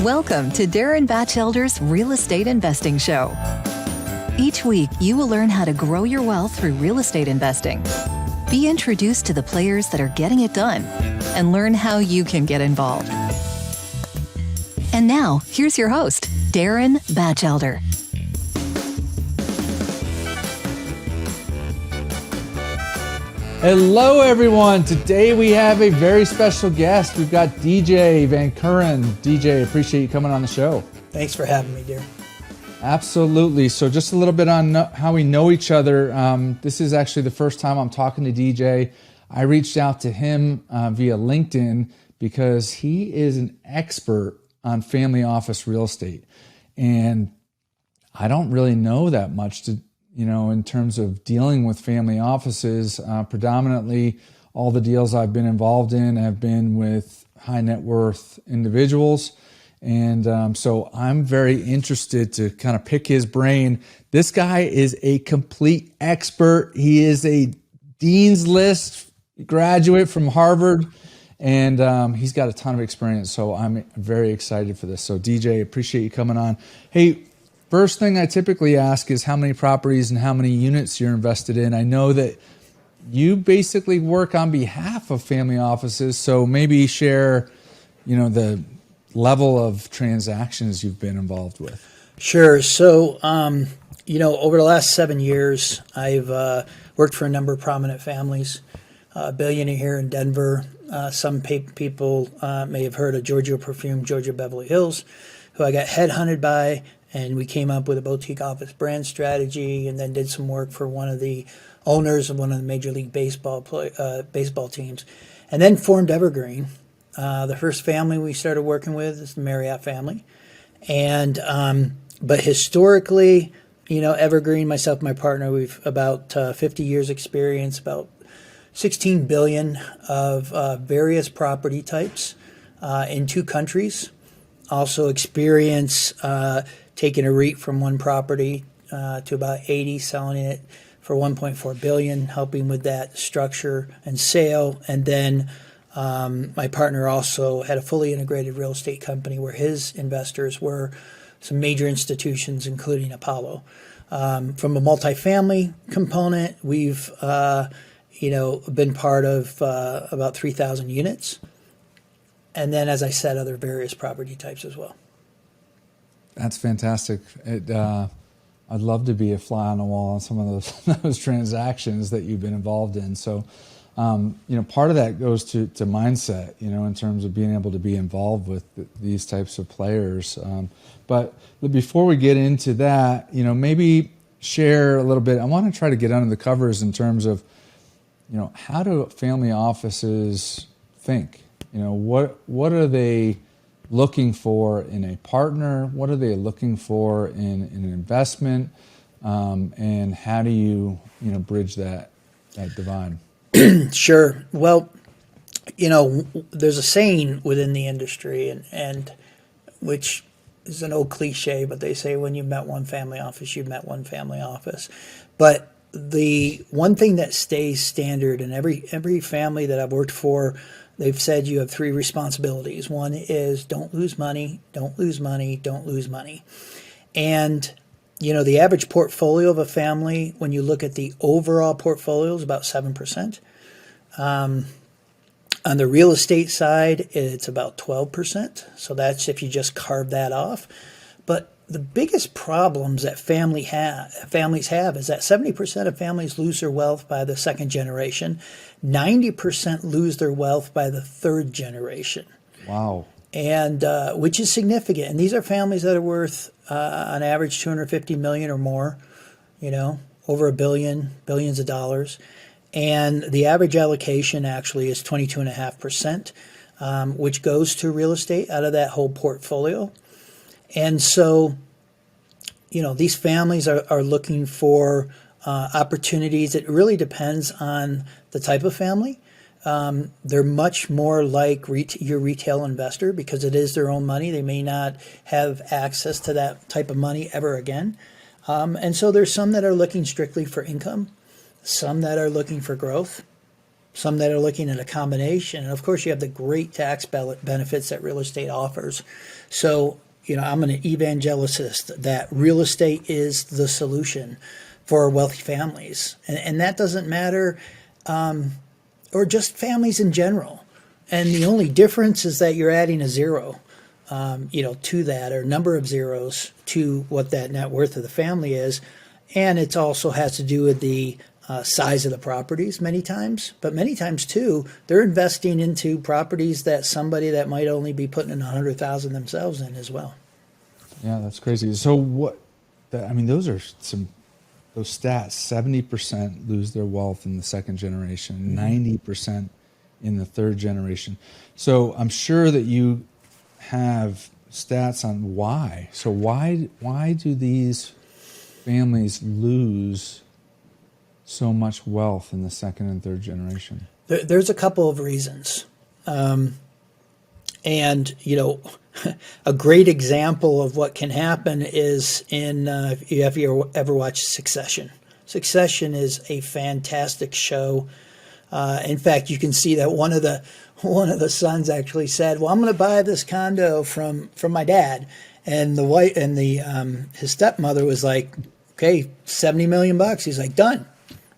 Welcome to Darin Batchelder's Real Estate Investing Show. Each week, you will learn how to grow your wealth through real estate investing. Be introduced to the players that are getting it done and learn how you can get involved. And now, here's your host, Darin Batchelder. Hello, everyone. Today we have a very special guest. We've got DJ Van Keuren. DJ, appreciate you coming on the show. Thanks for having me, dear. Absolutely. So just a little bit on how we know each other. This is actually the first time I'm talking to DJ. I reached out to him via LinkedIn because he is an expert on family office real estate. And I don't really know that much in terms of dealing with family offices. Predominantly, all the deals I've been involved in have been with high net worth individuals. And so I'm very interested to kind of pick his brain. This guy is a complete expert. He is a Dean's List graduate from Harvard, and he's got a ton of experience. So I'm very excited for this. So DJ, appreciate you coming on. Hey, first thing I typically ask is how many properties and how many units you're invested in. I know that you basically work on behalf of family offices, so maybe share, the level of transactions you've been involved with. Sure. So, over the last 7 years, I've worked for a number of prominent families. A billionaire here in Denver. Some people may have heard of Giorgio Perfume, Georgia Beverly Hills, who I got headhunted by. And we came up with a boutique office brand strategy, and then did some work for one of the owners of one of the Major League Baseball teams, and then formed Evergreen. The first family we started working with is the Marriott family, and but historically, Evergreen, myself, and my partner, we've about 50 years experience, about 16 billion of various property types in 2 countries. Also experience taking a REIT from one property to about 80, selling it for 1.4 billion, helping with that structure and sale. And then my partner also had a fully integrated real estate company where his investors were some major institutions, including Apollo. From a multifamily component, we've been part of about 3,000 units. And then, as I said, other various property types as well. That's fantastic. I'd love to be a fly on the wall on some of those transactions that you've been involved in. So, part of that goes to mindset, in terms of being able to be involved with these types of players. But before we get into that, maybe share a little bit. I want to try to get under the covers in terms of, how do family offices think? What are they looking for in a partner? What are they looking for in an investment? And how do you, bridge that divide? Sure. Well, there's a saying within the industry, and which is an old cliche, but they say when you've met one family office, you've met one family office. But the one thing that stays standard in every family that I've worked for, they've said you have 3 responsibilities. One is don't lose money, don't lose money, don't lose money. And, the average portfolio of a family, when you look at the overall portfolio, is about 7%. On the real estate side, it's about 12%. So that's if you just carve that off. But the biggest problems that families have is that 70% of families lose their wealth by the second generation. 90% lose their wealth by the third generation. Wow. And which is significant. And these are families that are worth, on average, $250 million or more, over billions of dollars. And the average allocation actually is 22.5%, which goes to real estate out of that whole portfolio. And so, these families are looking for opportunities. It really depends on the type of family. They're much more like your retail investor because it is their own money. They may not have access to that type of money ever again. And so there's some that are looking strictly for income, some that are looking for growth, some that are looking at a combination. And of course, you have the great tax benefits that real estate offers. So, I'm an evangelicist that real estate is the solution for wealthy families. And that doesn't matter, or just families in general. And the only difference is that you're adding a zero, to that, or number of zeros to what that net worth of the family is. And it also has to do with the size of the properties many times. But many times, too, they're investing into properties that somebody that might only be putting in $100,000 themselves in as well. Yeah, that's crazy. So those are those stats. 70% lose their wealth in the second generation, 90% in the third generation. So I'm sure that you have stats on why. So why do these families lose so much wealth in the second and third generation? There's a couple of reasons. And, a great example of what can happen is if you ever watched Succession. Succession is a fantastic show. In fact, you can see that one of the sons actually said, "Well, I'm going to buy this condo from my dad," and the wife and his stepmother was like, "Okay, $70 million." He's like, "Done."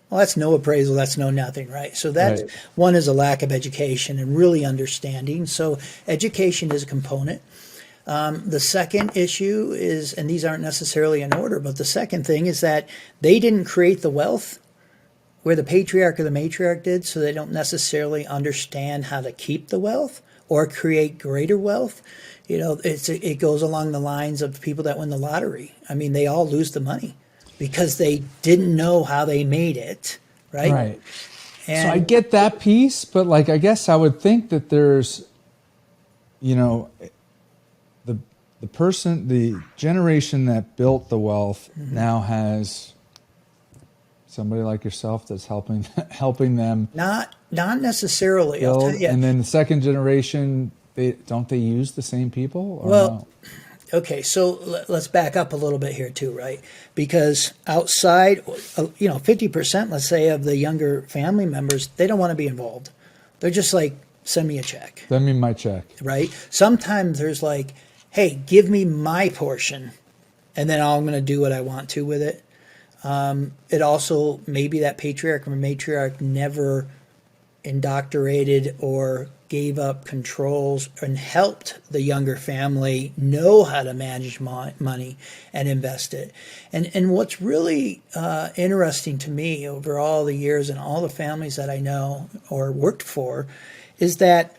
Well, that's no appraisal. That's no nothing, right? So that's right. One is a lack of education and really understanding. So education is a component. The second issue is, and these aren't necessarily in order, but the second thing is that they didn't create the wealth where the patriarch or the matriarch did, so they don't necessarily understand how to keep the wealth or create greater wealth. It goes along the lines of people that win the lottery. I mean, they all lose the money because they didn't know how they made it, right? Right. And so I get that piece, but I guess I would think that there's, the generation that built the wealth now has somebody like yourself that's helping them. Not necessarily. Build, I'll tell you. And then the second generation, they use the same people? Or no? Okay, so let's back up a little bit here too, right? Because outside, 50%, let's say, of the younger family members, they don't want to be involved. They're just like, send me a check. Send me my check. Right? Sometimes there's like, hey, give me my portion, and then I'm going to do what I want to with it. It also, maybe that patriarch or matriarch never indoctrinated or gave up controls and helped the younger family know how to manage money and invest it. And what's really interesting to me over all the years and all the families that I know or worked for is that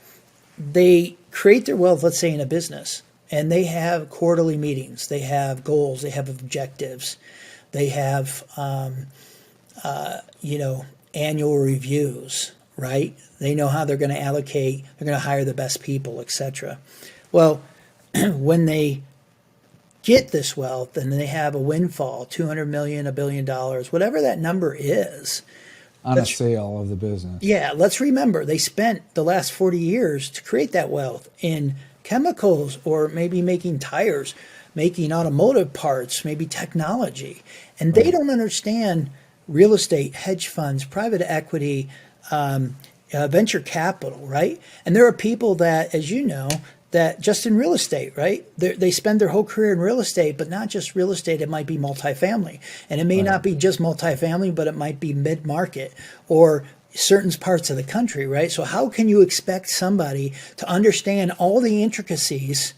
they create their wealth, let's say, in a business, and they have quarterly meetings, they have goals, they have objectives, they have annual reviews, right? They know how they're going to allocate, they're going to hire the best people, etc. Well, when they get this wealth and they have a windfall, 200 million, $1 billion, whatever that number is, on a sale of the business. Yeah, let's remember they spent the last 40 years to create that wealth in chemicals, or maybe making tires, making automotive parts, maybe technology. And they don't understand real estate, hedge funds, private equity, venture capital, right? And there are people that, as you know, that just in real estate, right? They spend their whole career in real estate, but not just real estate. It might be multifamily. And it may not be just multifamily, but it might be mid-market or certain parts of the country, right? So how can you expect somebody to understand all the intricacies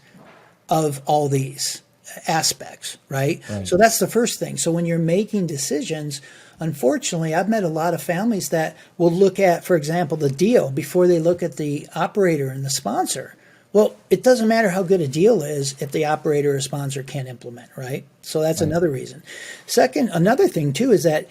of all these aspects, right? So that's the first thing. So when you're making decisions, unfortunately, I've met a lot of families that will look at, for example, the deal before they look at the operator and the sponsor. Well, it doesn't matter how good a deal is if the operator or sponsor can't implement, right? So that's another reason. Second, another thing too is that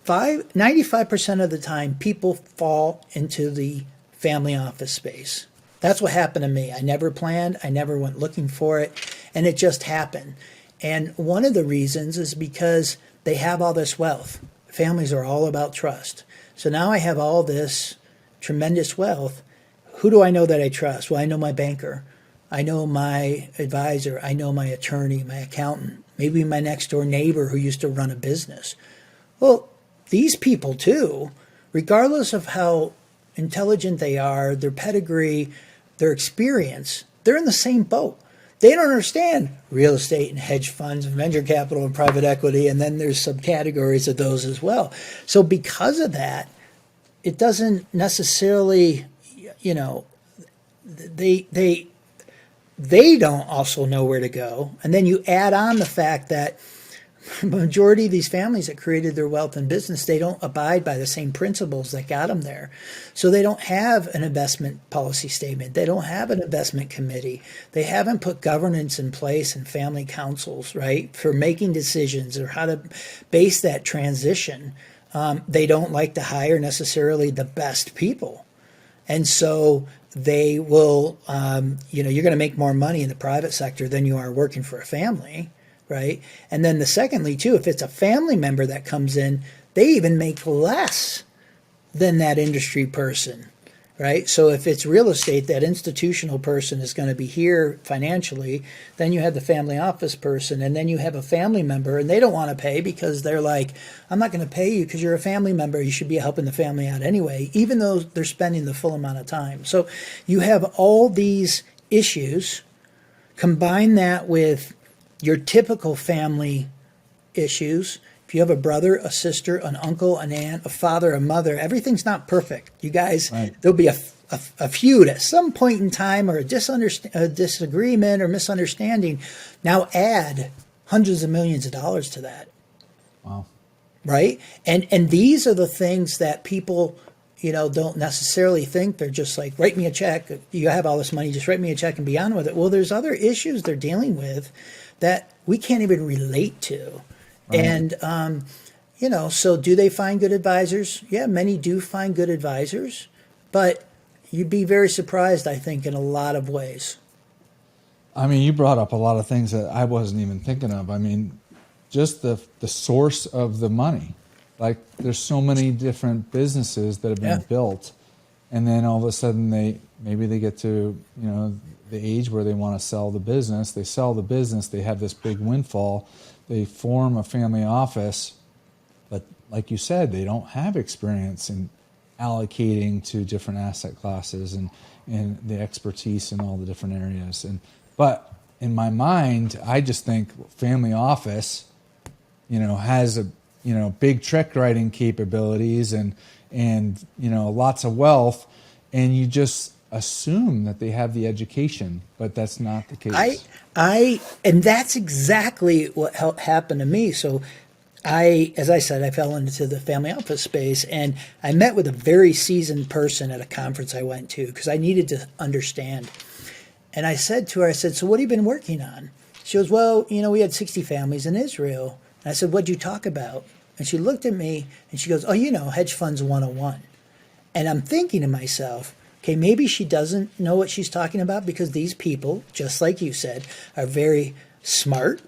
95% of the time people fall into the family office space. That's what happened to me. I never planned. I never went looking for it. And it just happened. And one of the reasons is because they have all this wealth. Families are all about trust. So now I have all this tremendous wealth. Who do I know that I trust? Well, I know my banker. I know my advisor. I know my attorney, my accountant, maybe my next door neighbor who used to run a business. Well, these people too regardless of how intelligent they are, their pedigree, their experience, they're in the same boat. They don't understand real estate and hedge funds and venture capital and private equity, and then there's subcategories of those as well. So because of that, it doesn't necessarily, you know, they don't also know where to go. And then you add on the fact that the majority of these families that created their wealth in business, they don't abide by the same principles that got them there. So they don't have an investment policy statement. They don't have an investment committee. They haven't put governance in place and family councils, right, for making decisions or how to base that transition. They don't like to hire necessarily the best people. And so they will, you're going to make more money in the private sector than you are working for a family. Right. And then secondly, too, if it's a family member that comes in, they even make less than that industry person. Right. So if it's real estate, that institutional person is going to be here financially. Then you have the family office person, and then you have a family member, and they don't want to pay because they're like, I'm not going to pay you because you're a family member. You should be helping the family out anyway, even though they're spending the full amount of time. So you have all these issues. Combine that with your typical family issues. If you have a brother, a sister, an uncle, an aunt, a father, a mother, everything's not perfect. You guys, right. There'll be a feud at some point in time, or a disagreement or misunderstanding. Now add hundreds of millions of dollars to that. Wow. Right? And these are the things that people, don't necessarily think. They're just like, write me a check. You have all this money, just write me a check and be on with it. Well, there's other issues they're dealing with that we can't even relate to. Right. And, so do they find good advisors? Yeah, many do find good advisors, but you'd be very surprised, I think, in a lot of ways. I mean, you brought up a lot of things that I wasn't even thinking of. I mean, just the source of the money. Like, there's so many different businesses that have been built, and then all of a sudden they get to, the age where they want to sell the business. They sell the business. They have this big windfall. They form a family office, but like you said, they don't have experience in allocating to different asset classes and the expertise in all the different areas. But in my mind, I just think family office, has a big check writing capabilities and lots of wealth, and you just assume that they have the education, but that's not the case. And that's exactly what happened to me. So as I said, I fell into the family office space, and I met with a very seasoned person at a conference I went to because I needed to understand. And I said to her, so what have you been working on? She goes, well, we had 60 families in Israel. And I said, what'd you talk about? And she looked at me and she goes, hedge funds 101. And I'm thinking to myself, okay, maybe she doesn't know what she's talking about because these people, just like you said, are very smart,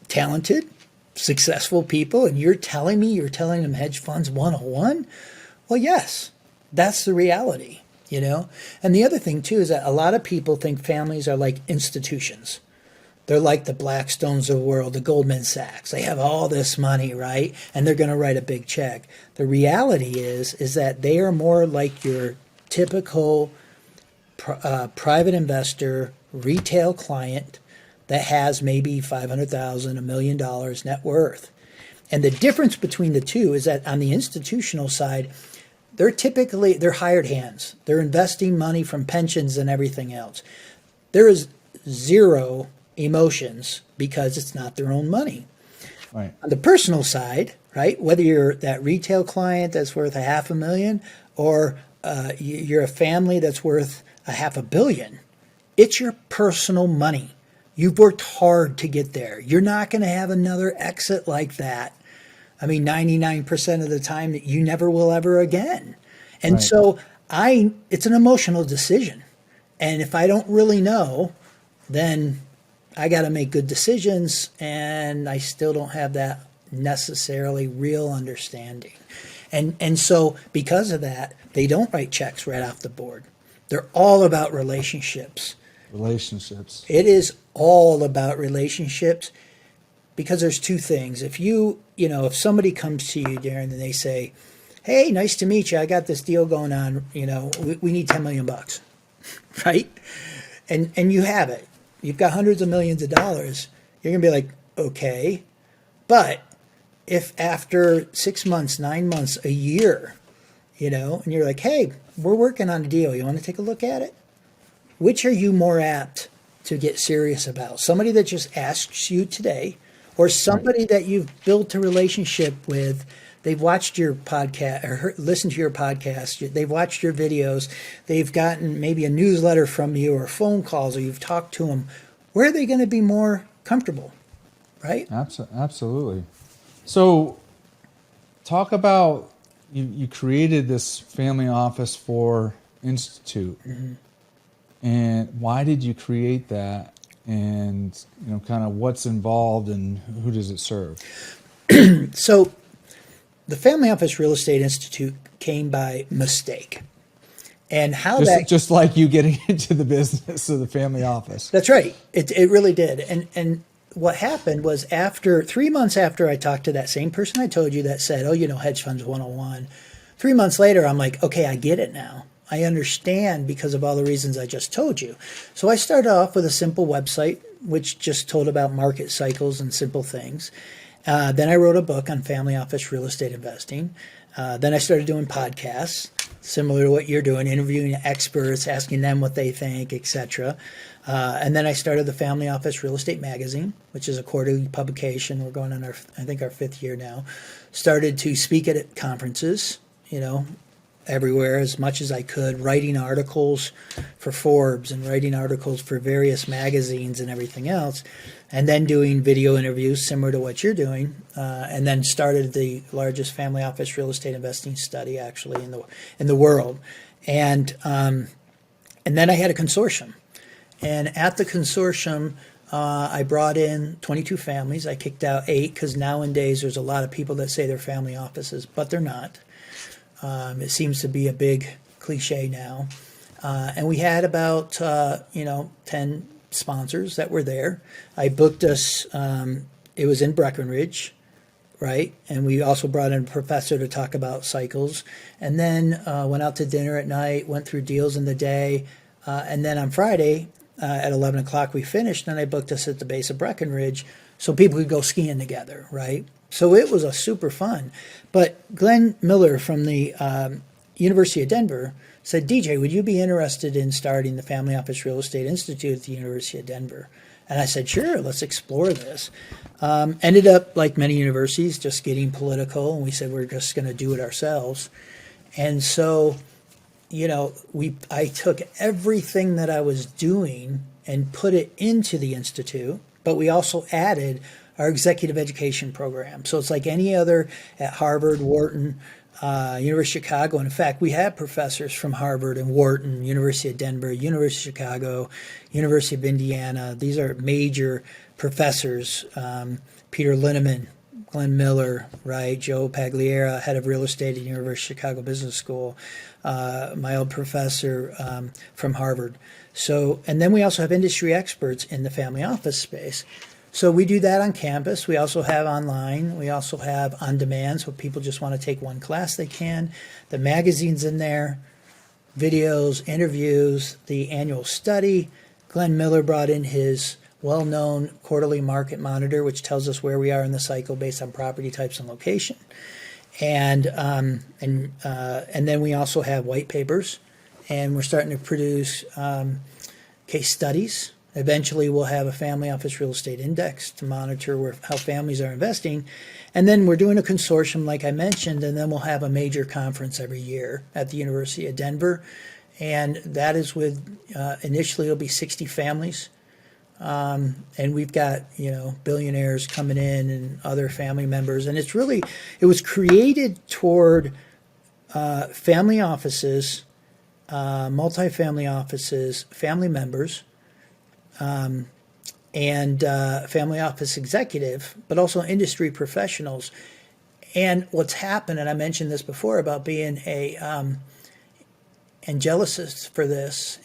talented, successful people. And you're telling them hedge funds 101? Well, yes, that's the reality, And the other thing, too, is that a lot of people think families are like institutions. They're like the Blackstones of the world, the Goldman Sachs. They have all this money, right? And they're going to write a big check. The reality is that they are more like your typical private investor, retail client that has maybe $500,000, $1 million net worth. And the difference between the two is that on the institutional side, they're hired hands. They're investing money from pensions and everything else. There is zero emotions because it's not their own money. Right. On the personal side, right, whether you're that retail client that's worth $500,000 or you're a family that's worth $500 million, it's your personal money. You've worked hard to get there. You're not going to have another exit like that. 99% of the time that you never will ever again. And right. So it's an emotional decision. And if I don't really know, then I got to make good decisions, and I still don't have that necessarily real understanding. And so because of that, they don't write checks right off the board. They're all about relationships. Relationships. It is all about relationships because there's two things. If if somebody comes to you, Darin, and they say, Hey, nice to meet you. I got this deal going on. We need 10 million bucks, right? And you have it. You've got hundreds of millions of dollars. You're going to be like, okay. But if after 6 months, 9 months, a year, and you're like, hey, we're working on a deal. You want to take a look at it? Which are you more apt to get serious about? Somebody that just asks you today, or somebody that you've built a relationship with? They've watched your podcast or listened to your podcast. They've watched your videos. They've gotten maybe a newsletter from you or phone calls, or you've talked to them. Where are they going to be more comfortable, right? Absolutely. So talk about, you created this family office for Institute. Mm-hmm. And why did you create that? And, kind of what's involved and who does it serve? So the Family Office Real Estate Institute came by mistake. And how just like you getting into the business of the family office. That's right. It really did. And what happened was 3 months after I talked to that same person I told you that said, hedge funds 101, 3 months later, I'm like, okay, I get it now. I understand because of all the reasons I just told you. So I started off with a simple website, which just told about market cycles and simple things. Then I wrote a book on family office real estate investing. Then I started doing podcasts, similar to what you're doing, interviewing experts, asking them what they think, etc. And then I started the Family Office Real Estate Magazine, which is a quarterly publication. We're going on our 5th year now. Started to speak at conferences, everywhere as much as I could, writing articles for Forbes and writing articles for various magazines and everything else, and then doing video interviews similar to what you're doing, and then started the largest family office real estate investing study actually in the world, and then I had a consortium, and at the consortium I brought in 22 families. I kicked out 8 because nowadays there's a lot of people that say they're family offices, but they're not. It seems to be a big cliche now. And we had about, 10 sponsors that were there. I booked us, it was in Breckenridge, right? And we also brought in a professor to talk about cycles. And then went out to dinner at night, went through deals in the day. And then on Friday at 11 o'clock we finished, and I booked us at the base of Breckenridge so people could go skiing together, right? So it was a super fun. But Glenn Miller from the University of Denver said, DJ, would you be interested in starting the Family Office Real Estate Institute at the University of Denver? And I said, sure, let's explore this. Ended up, like many universities, just getting political. And we said, we're just going to do it ourselves. And so, I took everything that I was doing and put it into the Institute. But we also added our executive education program. So it's like any other at Harvard, Wharton, University of Chicago. And in fact, we have professors from Harvard and Wharton, University of Denver, University of Chicago, University of Indiana. These are major professors. Peter Linneman, Glenn Miller, right? Joe Pagliera, head of real estate at University of Chicago Business School. My old professor from Harvard. So, and then we also have industry experts in the family office space. So we do that on campus. We also have online. We also have on demand. So if people just want to take one class, they can. The magazine's in there, videos, interviews, the annual study. Glenn Miller brought in his well-known quarterly market monitor, which tells us where we are in the cycle based on property types and location. And then we also have white papers, and we're starting to produce case studies. Eventually, we'll have a family office real estate index to monitor how families are investing. And then we're doing a consortium, like I mentioned, and then we'll have a major conference every year at the University of Denver. And that is with, initially, it'll be 60 families. And we've got, billionaires coming in and other family members. And it was created toward family offices, multifamily offices, family members, and family office executive, but also industry professionals. And what's happened, and I mentioned this before about being a angelicist for this,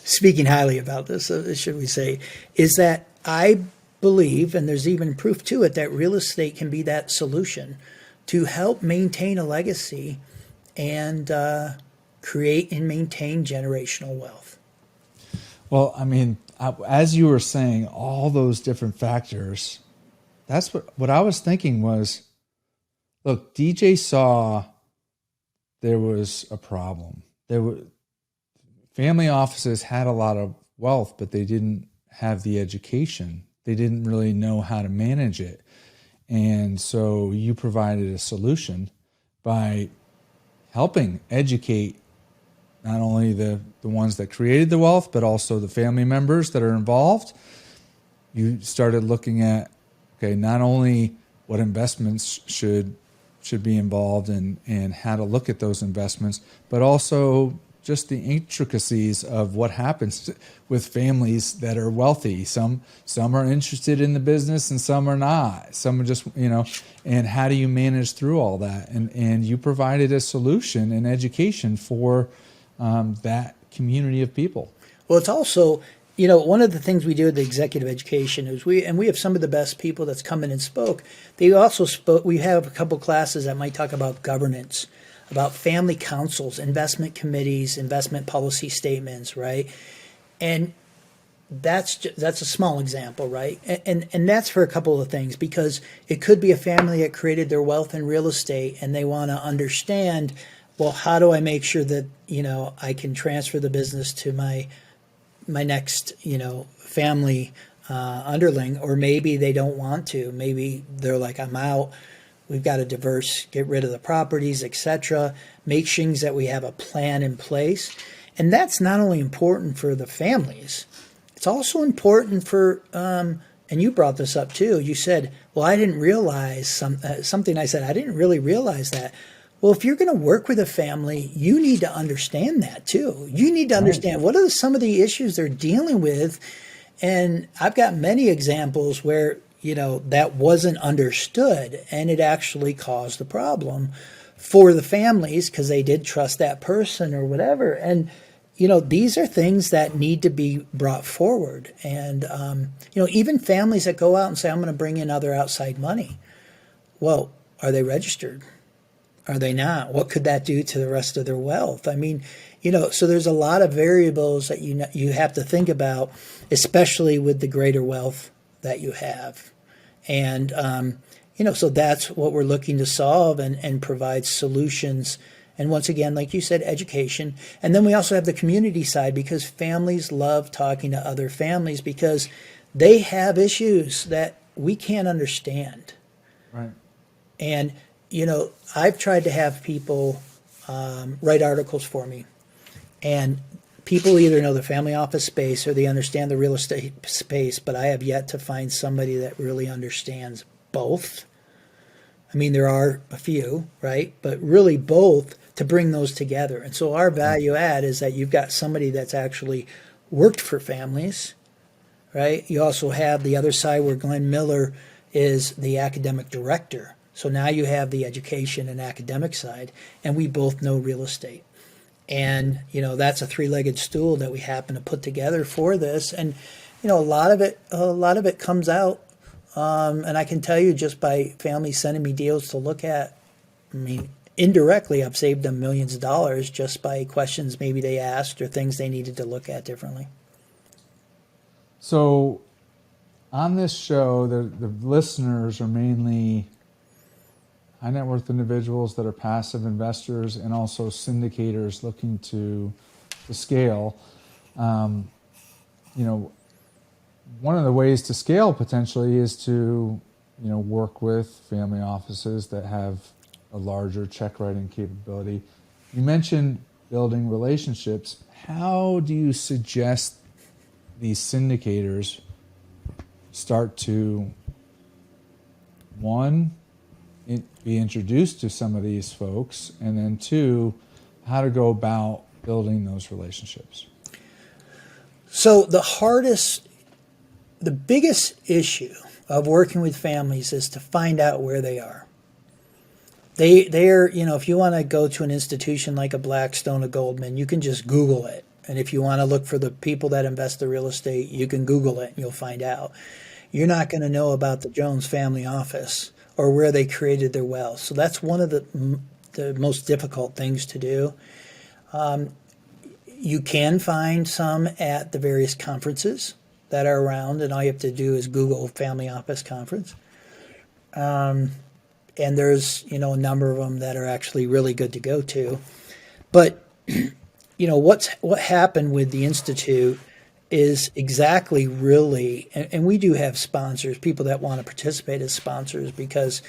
speaking highly about this, should we say, is that I believe, and there's even proof to it, that real estate can be that solution to help maintain a legacy and create and maintain generational wealth. Well, I mean, as you were saying, all those different factors, that's what I was thinking was, look, DJ saw there was a problem. Family offices had a lot of wealth, but they didn't have the education. They didn't really know how to manage it. And so you provided a solution by helping educate not only the ones that created the wealth, but also the family members that are involved. You started looking at, okay, not only what investments should be involved and how to look at those investments, but also just the intricacies of what happens with families that are wealthy. Some are interested in the business and some are not. Some are just, and how do you manage through all that? And you provided a solution and education for that community of people. Well, it's also, one of the things we do at the executive education is we have some of the best people that's come in and spoke. They also spoke, we have a couple classes that might talk about governance, about family councils, investment committees, investment policy statements, right? And that's a small example, right? And that's for a couple of things, because it could be a family that created their wealth in real estate and they want to understand, well, how do I make sure that, I can transfer the business to my next, family underling, or maybe they don't want to. Maybe they're like, I'm out. We've got to get rid of the properties, etc. Make sure that we have a plan in place. And that's not only important for the families, it's also important for, and you brought this up too. You said, well, I didn't realize something I said, I didn't really realize that. Well, if you're going to work with a family, you need to understand that too. You need to understand what are some of the issues they're dealing with. And I've got many examples where, that wasn't understood and it actually caused the problem for the families because they did trust that person or whatever. And, these are things that need to be brought forward. And, even families that go out and say, I'm going to bring in other outside money. Well, are they registered? Are they not? What could that do to the rest of their wealth? I mean, so there's a lot of variables that you have to think about, especially with the greater wealth that you have. And, so that's what we're looking to solve and provide solutions. And once again, like you said, education. And then we also have the community side, because families love talking to other families because they have issues that we can't understand. Right. And, I've tried to have people write articles for me. And people either know the family office space or they understand the real estate space, but I have yet to find somebody that really understands both. I mean, there are a few, right? But really both, to bring those together. And so our value add is that you've got somebody that's actually worked for families, right? You also have the other side where Glenn Miller is the academic director. So now you have the education and academic side, and we both know real estate. And, that's a three-legged stool that we happen to put together for this. And, a lot of it comes out. And I can tell you just by families sending me deals to look at, I mean, indirectly, I've saved them millions of dollars just by questions maybe they asked or things they needed to look at differently. So on this show, the listeners are mainly high net worth individuals that are passive investors and also syndicators looking to scale. One of the ways to scale potentially is to, work with family offices that have a larger check writing capability. You mentioned building relationships. How do you suggest these syndicators start to, one, be introduced to some of these folks, and then two, how to go about building those relationships? So the biggest issue of working with families is to find out where they are. They're, if you want to go to an institution like a Blackstone, a Goldman, you can just Google it. And if you want to look for the people that invest in real estate, you can Google it and you'll find out. You're not going to know about the Jones family office or where they created their wealth. So that's one of the most difficult things to do. You can find some at the various conferences that are around, and all you have to do is Google Family Office Conference. And there's, a number of them that are actually really good to go to. But, what happened with the Institute is exactly really, and we do have sponsors, people that want to participate as sponsors, because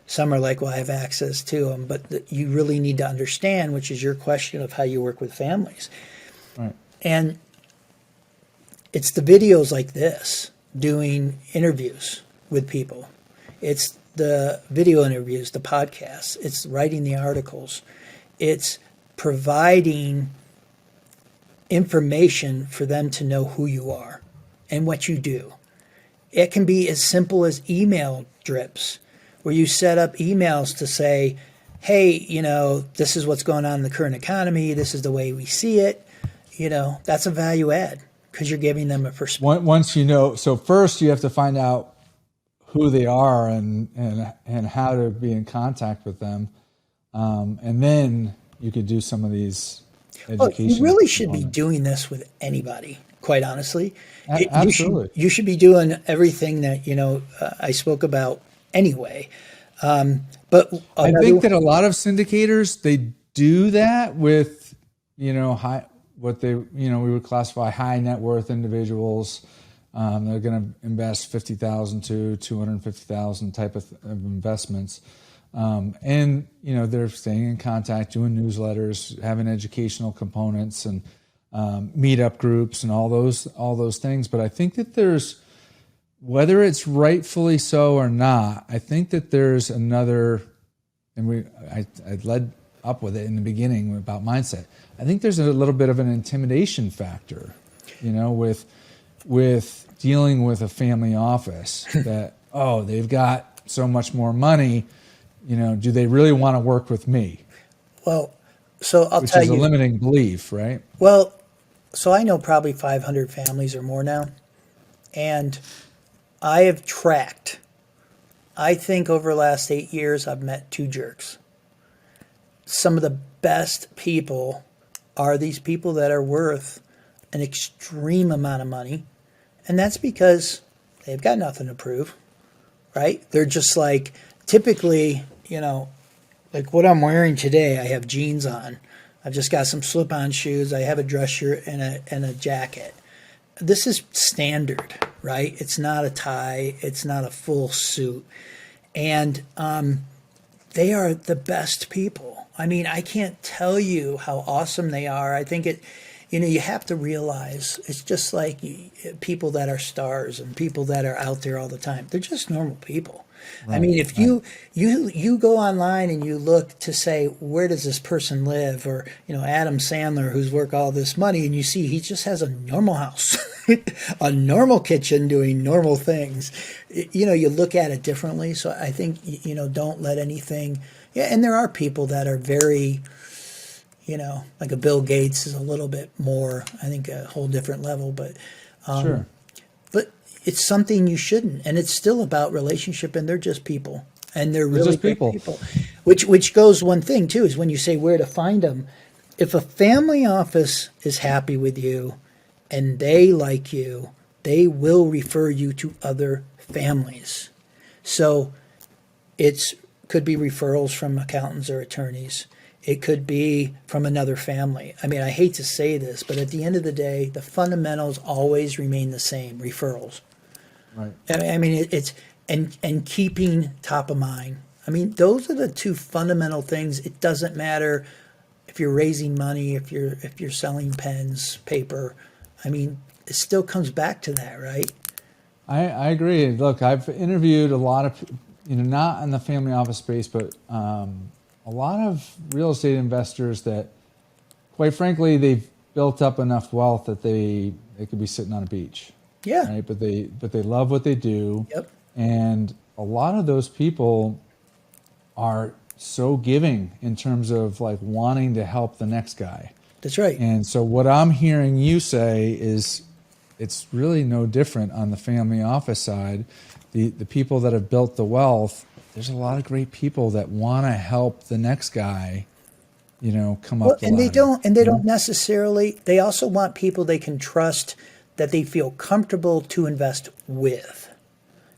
some are like, well, I have access to them, but you really need to understand, which is your question of how you work with families. Right. And it's the videos like this, doing interviews with people. It's the video interviews, the podcasts. It's writing the articles. It's providing information for them to know who you are and what you do. It can be as simple as email drips, where you set up emails to say, hey, this is what's going on in the current economy. This is the way we see it. That's a value add, because you're giving them a perspective. Once so first you have to find out who they are and how to be in contact with them. And then you could do some of these education. You really should be doing this with anybody, quite honestly. Absolutely. You should be doing everything that, I spoke about anyway. But I think that a lot of syndicators, they do that with, what they, we would classify high net worth individuals. They're going to invest $50,000 to $250,000 type of investments. And, they're staying in contact, doing newsletters, having educational components and meetup groups and all those things. But I think that there's, whether it's rightfully so or not, I think that there's another, and I led up with it in the beginning about mindset. I think there's a little bit of an intimidation factor, with dealing with a family office that, they've got so much more money, do they really want to work with me? Well, so I'll tell you. Which is a limiting belief, right? Well, so I know probably 500 families or more now. And I have tracked, I think over the last 8 years, I've met 2 jerks. Some of the best people are these people that are worth an extreme amount of money. And that's because they've got nothing to prove, right? They're just like, typically, like what I'm wearing today, I have jeans on. I've just got some slip-on shoes. I have a dress shirt and a jacket. This is standard, right? It's not a tie. It's not a full suit. And they are the best people. I mean, I can't tell you how awesome they are. I think you have to realize it's just like people that are stars and people that are out there all the time. They're just normal people. Right, I mean, if you go online and you look to say, where does this person live? Or, Adam Sandler, who's worth all this money, and you see he just has a normal house, a normal kitchen doing normal things. You look at it differently. So I think, don't let anything. Yeah, and there are people that are very, like a Bill Gates is a little bit more, I think, a whole different level. But sure. But it's something you shouldn't, and it's still about relationship, and they're just people, and they're really just people. Which goes one thing too, is when you say where to find them. If a family office is happy with you, and they like you, they will refer you to other families. So could be referrals from accountants or attorneys. It could be from another family. I mean, I hate to say this, but at the end of the day, the fundamentals always remain the same: referrals. Right. I mean, it's and keeping top of mind. I mean, those are the 2 fundamental things. It doesn't matter if you're raising money, if you're selling pens, paper. I mean, it still comes back to that, right? I agree. Look, I've interviewed a lot of, not in the family office space, but a lot of real estate investors that, quite frankly, they've built up enough wealth that they could be sitting on a beach. Yeah. Right. But they love what they do. Yep. And a lot of those people are so giving in terms of like wanting to help the next guy. That's right. And so what I'm hearing you say is it's really no different on the family office side. The people that have built the wealth there's a lot of great people that want to help the next guy, come Well, up the and ladder. they don't necessarily, they also want people they can trust that they feel comfortable to invest with.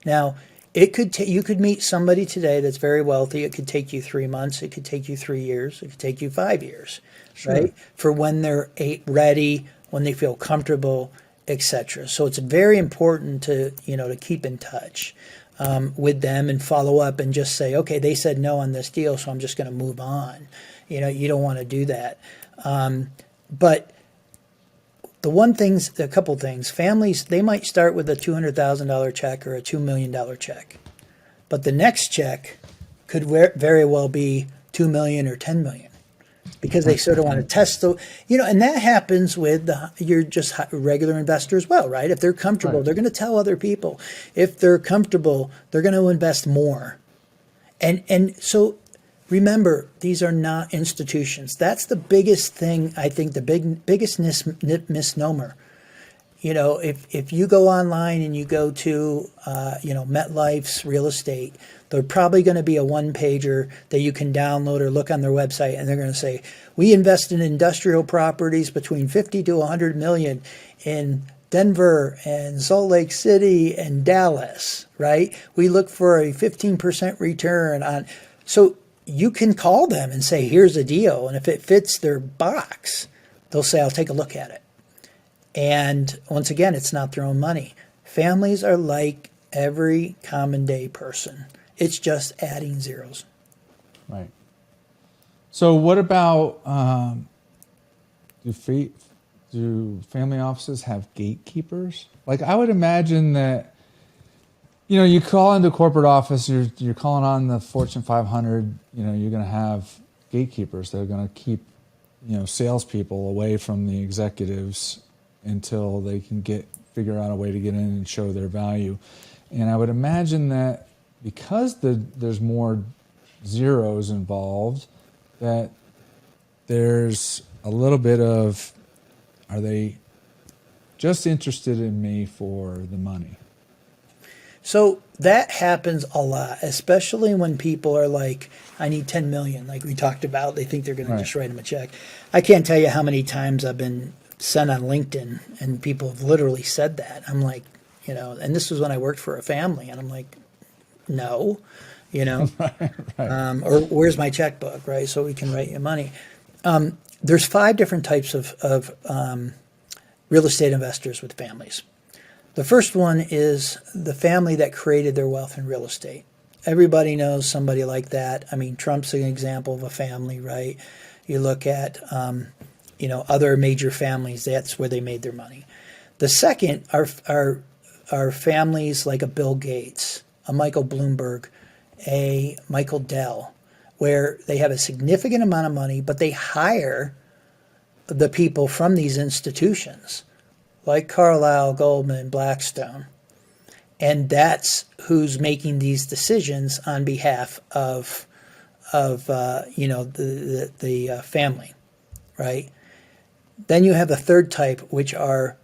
Now, you could meet somebody today that's very wealthy. It could take you 3 months. It could take you 3 years. It could take you 5 years, Sure. right? For when they're ready, when they feel comfortable, etc. So it's very important to keep in touch with them and follow up and just say, okay, they said no on this deal, so I'm just going to move on. You don't want to do that. But a couple things, families, they might start with a $200,000 check or a $2 million check, but the next check could very well be 2 million or 10 million because they sort of want to test and that happens with your just regular investor as well, right? If they're comfortable, Right. they're going to tell other people. If they're comfortable, they're going to invest more. And so remember, these are not institutions. That's the biggest thing, I think, the biggest misnomer. If you go online and you go to, MetLife's real estate, there's probably going to be a one-pager that you can download or look on their website, and they're going to say, we invest in industrial properties between 50 to 100 million in Denver and Salt Lake City and Dallas, right? We look for a 15% return on. So you can call them and say, here's a deal. And if it fits their box, they'll say, I'll take a look at it. And once again, it's not their own money. Families are like every common day person. It's just adding zeros. Right. So what about, do family offices have gatekeepers? Like, I would imagine that, you call into corporate office, you're calling on the Fortune 500, you're going to have gatekeepers that are going to keep, salespeople away from the executives until they can figure out a way to get in and show their value. And I would imagine that because there's more zeros involved, that there's a little bit of, are they just interested in me for the money? So that happens a lot, especially when people are like, I need 10 million, like we talked about. They think they're going to just write them a check. I can't tell you how many times I've been sent on LinkedIn and people have literally said that. I'm like, and this was when I worked for a family, and I'm like, no, Right. or where's my checkbook, right? So we can write you money. There's 5 different types of real estate investors with families. The first one is the family that created their wealth in real estate. Everybody knows somebody like that. I mean, Trump's an example of a family, right? You look at, other major families, that's where they made their money. The second are families like a Bill Gates, a Michael Bloomberg, a Michael Dell, where they have a significant amount of money, but they hire the people from these institutions, like Carlyle, Goldman, Blackstone. And that's who's making these decisions on behalf of the family, right? Then you have a third type, which are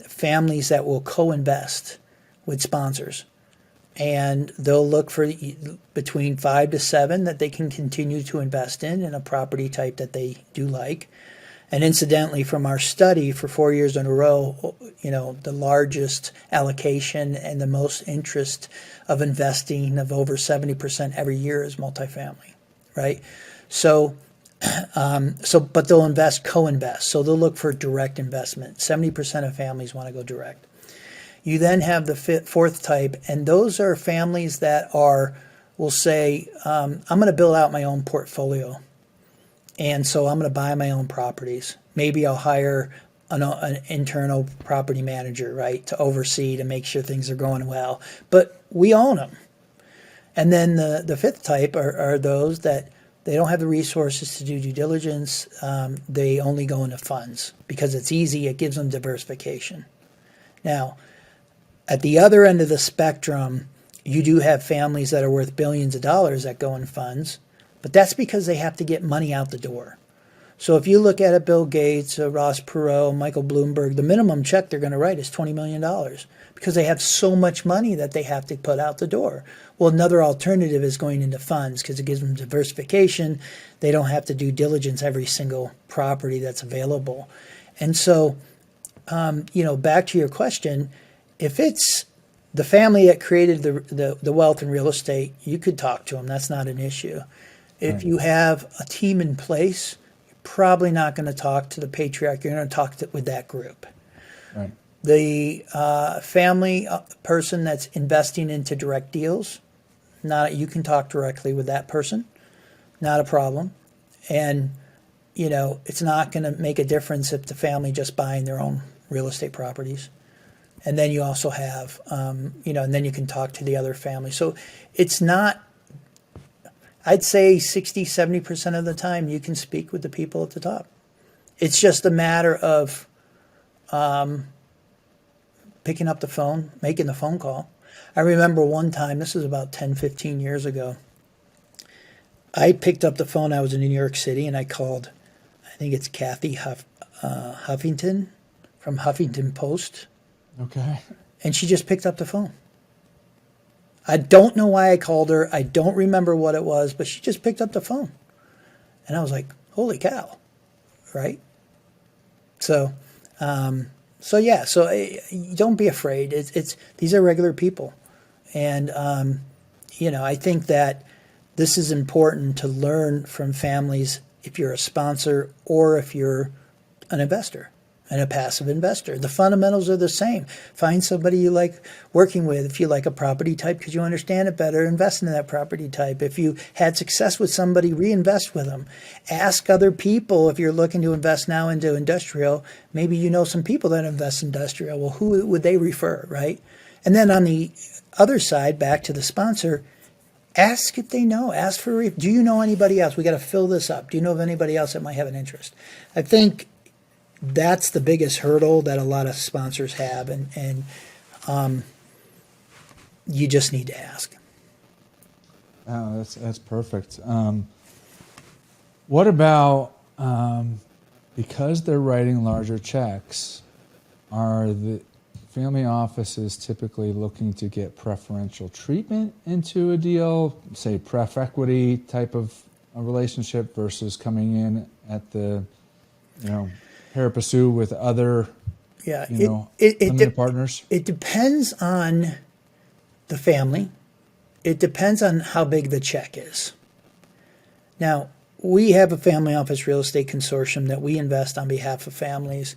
families that will co-invest with sponsors. And they'll look for between 5 to 7 that they can continue to invest in a property type that they do like. And incidentally, from our study for 4 years in a row, the largest allocation and the most interest of investing of over 70% every year is multifamily, right? So, but they'll co-invest. So they'll look for direct investment. 70% of families want to go direct. You then have the fourth type, and those are families that will say, I'm going to build out my own portfolio. And so I'm going to buy my own properties. Maybe I'll hire an internal property manager, right, to oversee, to make sure things are going well. But we own them. And then the fifth type are those that they don't have the resources to do due diligence. They only go into funds because it's easy. It gives them diversification. Now, at the other end of the spectrum, you do have families that are worth billions of dollars that go in funds, but that's because they have to get money out the door. So if you look at it, Bill Gates, Ross Perot, Michael Bloomberg, the minimum check they're going to write is $20 million because they have so much money that they have to put out the door. Well, another alternative is going into funds because it gives them diversification. They don't have to do diligence every single property that's available. And so, back to your question, if it's the family that created the wealth in real estate, you could talk to them. That's not an issue. If you have a team in place, you're probably not going to talk to the patriarch. You're going to talk with that group. Right. The family person that's investing into direct deals, you can talk directly with that person. Not a problem. And, it's not going to make a difference if the family just buying their own real estate properties. And then you also have, and then you can talk to the other family. So it's not, I'd say 60, 70% of the time you can speak with the people at the top. It's just a matter of picking up the phone, making the phone call. I remember one time, this was about 10, 15 years ago, I picked up the phone. I was in New York City, and I called, I think it's Kathy Huffington from Huffington Post. Okay. And she just picked up the phone. I don't know why I called her. I don't remember what it was, but she just picked up the phone. And I was like, holy cow, right? So don't be afraid. It's these are regular people. And, I think that this is important to learn from families if you're a sponsor or if you're an investor and a passive investor. The fundamentals are the same. Find somebody you like working with. If you like a property type because you understand it better, invest in that property type. If you had success with somebody, reinvest with them. Ask other people if you're looking to invest now into industrial. Maybe you know some people that invest in industrial. Well, who would they refer, right? And then on the other side, back to the sponsor, ask if they know. Ask for, do you know anybody else? We got to fill this up. Do you know of anybody else that might have an interest? I think that's the biggest hurdle that a lot of sponsors have, and you just need to ask. Oh, that's perfect. What about because they're writing larger checks? Are the family offices typically looking to get preferential treatment into a deal, say pref equity type of a relationship, versus coming in at the, pari passu with other, limited partners? It depends on the family. It depends on how big the check is. Now, we have a family office real estate consortium that we invest on behalf of families,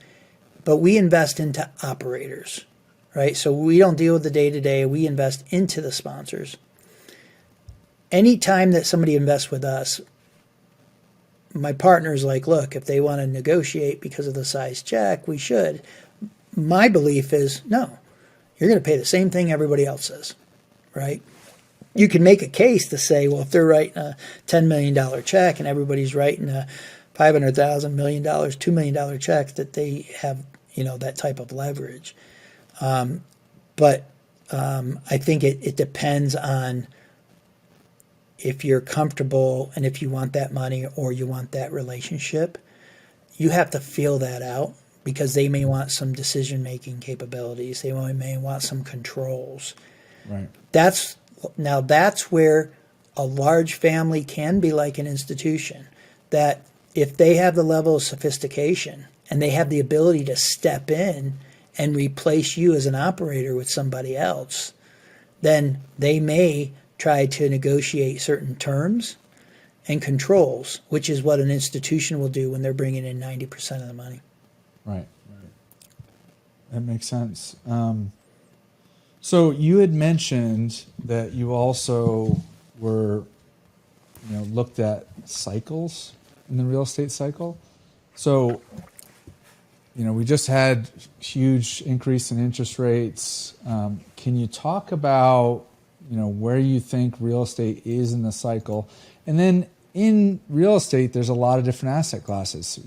but we invest into operators, right? So we don't deal with the day-to-day. We invest into the sponsors. Anytime that somebody invests with us, my partner's like, look, if they want to negotiate because of the size check, we should. My belief is, no, you're going to pay the same thing everybody else says, right? You can make a case to say, well, if they're writing a $10 million check and everybody's writing a $500,000, $1 million, $2 million check, that they have, that type of leverage. But I think it depends on if you're comfortable and if you want that money or you want that relationship. You have to feel that out because they may want some decision-making capabilities. They may want some controls. Right. That's where a large family can be like an institution, that if they have the level of sophistication and they have the ability to step in and replace you as an operator with somebody else, then they may try to negotiate certain terms and controls, which is what an institution will do when they're bringing in 90% of the money. Right. That makes sense. So you had mentioned that you also were, looked at cycles in the real estate cycle. So, we just had huge increase in interest rates. Can you talk about, where you think real estate is in the cycle? And then in real estate, there's a lot of different asset classes.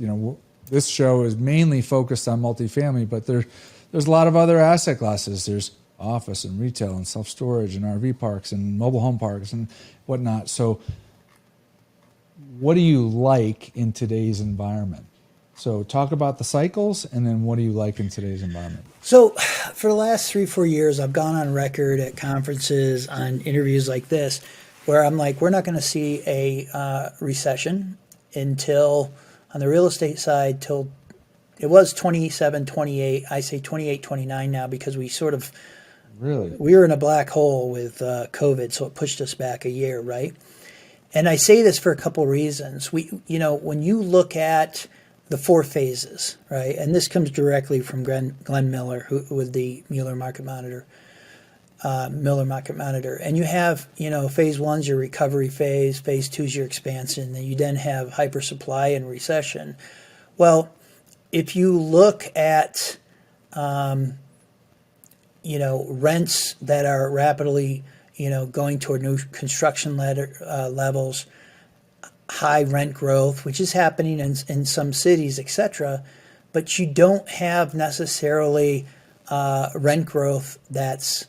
This show is mainly focused on multifamily, but there's a lot of other asset classes. There's office and retail and self-storage and RV parks and mobile home parks and whatnot. So what do you like in today's environment? So talk about the cycles, and then what do you like in today's environment? So for the last 3-4 years, I've gone on record at conferences, on interviews like this, where I'm like, we're not going to see a recession until, on the real estate side, till it was 27, 28. I say 28, 29 now, because we were in a black hole with COVID, so it pushed us back a year, right? And I say this for a couple reasons. When you look at the 4 phases, right? And this comes directly from Glenn Miller, who with the Miller Market Monitor. And you have, phase 1's your recovery phase, phase 2's your expansion, and you then have hypersupply and recession. Well, if you look at, rents that are rapidly, going toward new construction levels, high rent growth, which is happening in some cities, etc., but you don't have necessarily rent growth that's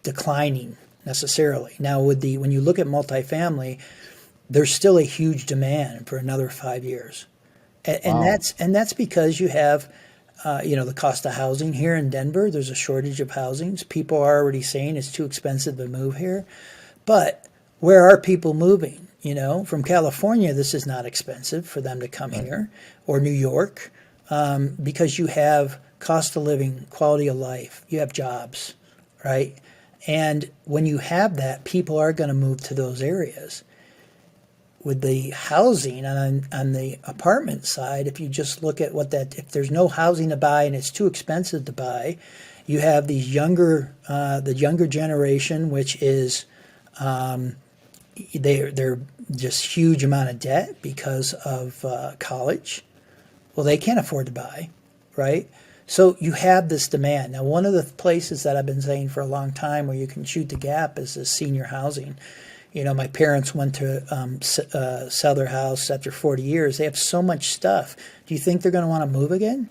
declining necessarily. Now, when you look at multifamily, there's still a huge demand for another 5 years, and Wow. that's because you have the cost of housing here in Denver. There's a shortage of housings. People are already saying it's too expensive to move here, but where are people moving? From California, this is not expensive for them to come here, or New York, because you have cost of living, quality of life, you have jobs, right? And when you have that, people are going to move to those areas. With the housing on the apartment side, if you just look at if there's no housing to buy and it's too expensive to buy, you have these the younger generation, which is they're just huge amount of debt because of college. Well, they can't afford to buy, right? So you have this demand. Now, one of the places that I've been saying for a long time where you can shoot the gap is the senior housing. My parents went to sell their house after 40 years. They have so much stuff. Do you think they're going to want to move again?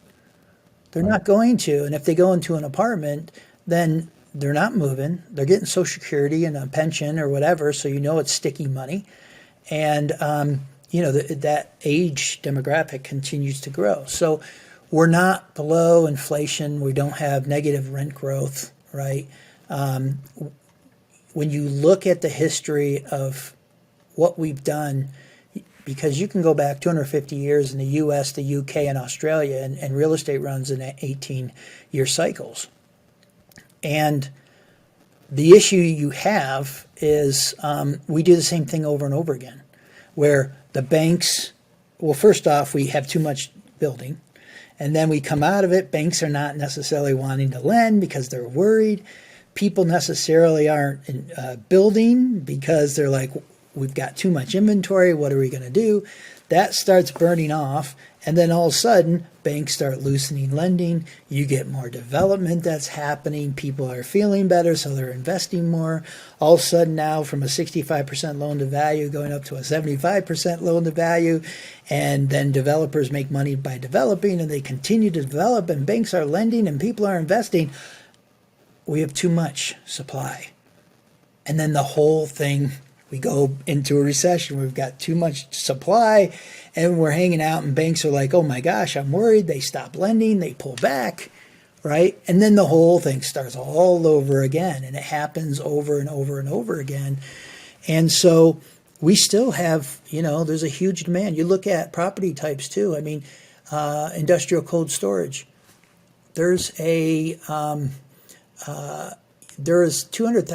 They're not going to. And if they go into an apartment, then they're not moving. They're getting Social Security and a pension or whatever, so it's sticky money. And, that age demographic continues to grow. So we're not below inflation. We don't have negative rent growth, right? When you look at the history of what we've done, because you can go back 250 years in the U.S., the U.K., and Australia, and real estate runs in 18-year cycles. And the issue you have is we do the same thing over and over again, where the banks, well, first off, we have too much building. And then we come out of it, banks are not necessarily wanting to lend because they're worried. People necessarily aren't building because they're like, we've got too much inventory. What are we going to do? That starts burning off. And then all of a sudden, banks start loosening lending. You get more development that's happening. People are feeling better, so they're investing more. All of a sudden now, from a 65% loan to value going up to a 75% loan to value. And then developers make money by developing, and they continue to develop, and banks are lending, and people are investing. We have too much supply. And then the whole thing, we go into a recession. We've got too much supply, and we're hanging out, and banks are like, oh my gosh, I'm worried. They stop lending. They pull back, right? And then the whole thing starts all over again, and it happens over and over and over again. And so we still have, there's a huge demand. You look at property types too. I mean, industrial cold storage. There's there is 200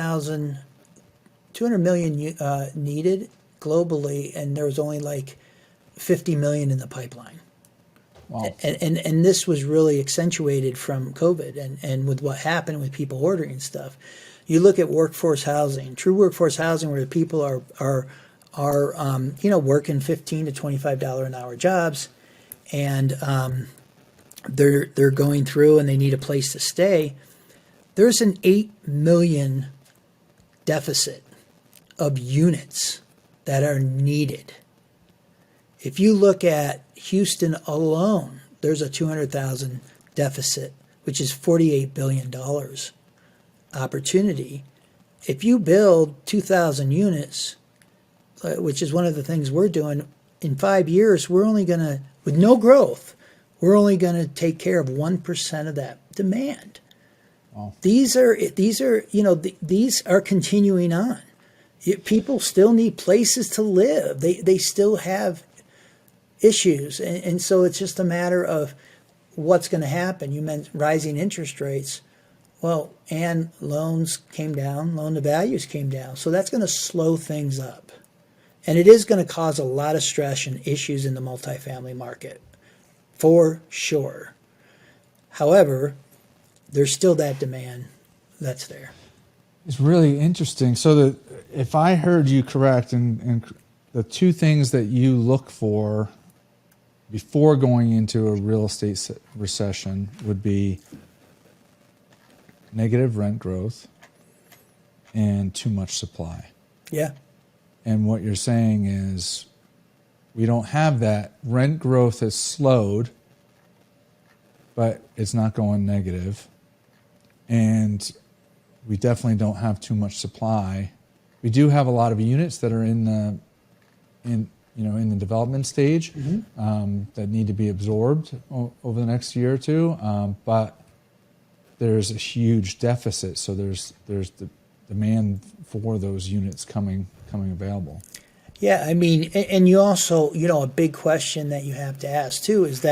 million needed globally, and there was only like 50 million in the pipeline. Wow. And this was really accentuated from COVID and with what happened with people ordering stuff. You look at workforce housing, true workforce housing, where people are working $15 to $25 an hour jobs, and they're going through and they need a place to stay. There's an 8 million deficit of units that are needed. If you look at Houston alone, there's a 200,000 deficit, which is $48 billion opportunity. If you build 2,000 units, which is one of the things we're doing. In 5 years, we're only going to, with no growth, we're only going to take care of 1% of that demand. Wow. These are these are continuing on. People still need places to live. They still have issues, and so it's just a matter of what's going to happen. You mentioned rising interest rates. Well, and loans came down, loan to values came down. So that's going to slow things up. And it is going to cause a lot of stress and issues in the multifamily market, for sure. However, there's still that demand that's there. It's really interesting. So if I heard you correct, and the two things that you look for before going into a real estate recession would be negative rent growth and too much supply. Yeah. And what you're saying is we don't have that. Rent growth has slowed, but it's not going negative. And we definitely don't have too much supply. We do have a lot of units that are in the development stage that need to be absorbed over the next year or two. But there's a huge deficit, so there's the demand for those units coming available. Yeah, I mean, and you also, a big question that you have to ask too is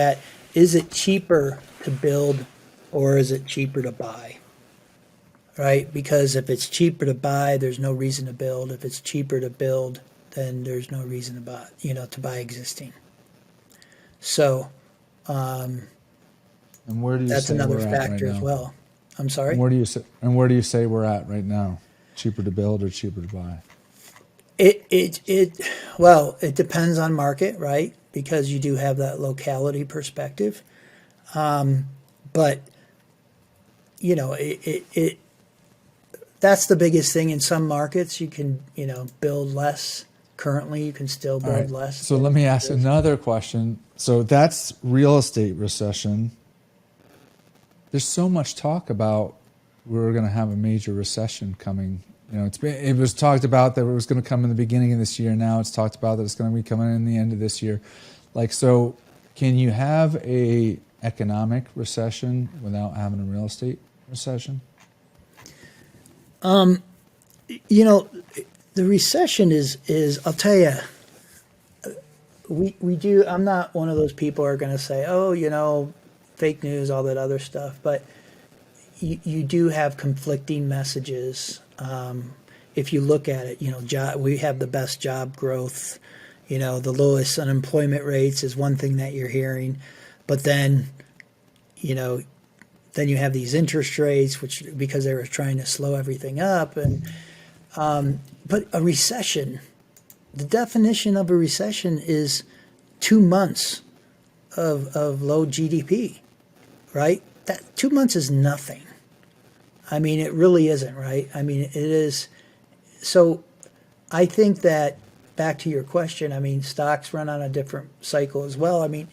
it cheaper to build or is it cheaper to buy? Right? Because if it's cheaper to buy, there's no reason to build. If it's cheaper to build, then there's no reason to buy, to buy existing. So, and where do you that's say another we're factor at right as now? well. I'm sorry. Where do you say we're at right now? Cheaper to build or cheaper to buy? Well, it depends on market, right? Because you do have that locality perspective. But that's the biggest thing. In some markets, you can, build less. Currently, you can still build less. So let me ask another question. So that's real estate recession. There's so much talk about we're going to have a major recession coming. It was talked about that it was going to come in the beginning of this year. Now it's talked about that it's going to be coming in the end of this year. So can you have a economic recession without having a real estate recession? The recession is I'll tell you, we do. I'm not one of those people who are going to say, fake news, all that other stuff. But you do have conflicting messages. If you look at it, we have the best job growth. The lowest unemployment rates is one thing that you're hearing. But then, then you have these interest rates, which because they were trying to slow everything up. And but a recession, the definition of a recession is 2 months of low GDP, right? That 2 months is nothing. I mean, it really isn't, right? I mean, it is. So I think that, back to your question, I mean, stocks run on a different cycle as well. I mean,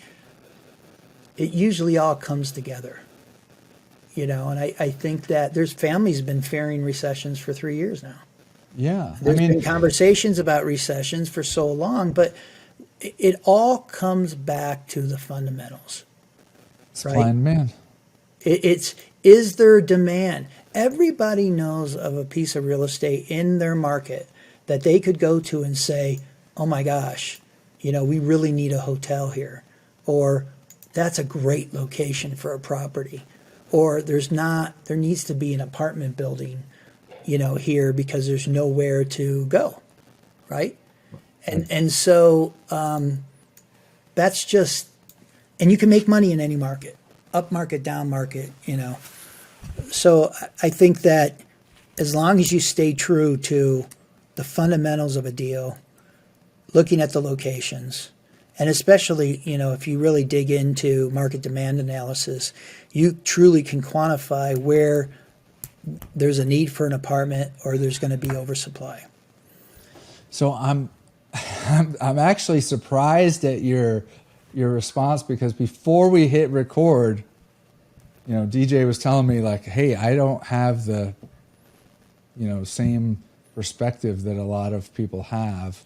it usually all comes together, and I think that there's families been fearing recessions for 3 years now. Yeah. There's been conversations about recessions for so long, but it all comes back to the fundamentals. Supply and demand. Is there demand? Everybody knows of a piece of real estate in their market that they could go to and say, oh my gosh, we really need a hotel here. Or that's a great location for a property. Or there needs to be an apartment building, here because there's nowhere to go. Right? And so that's just, and you can make money in any market, up market, down market, So I think that as long as you stay true to the fundamentals of a deal, looking at the locations, and especially, if you really dig into market demand analysis, you truly can quantify where there's a need for an apartment or there's going to be oversupply. So I'm actually surprised at your response, because before we hit record, DJ was telling me like, hey, I don't have the, same perspective that a lot of people have.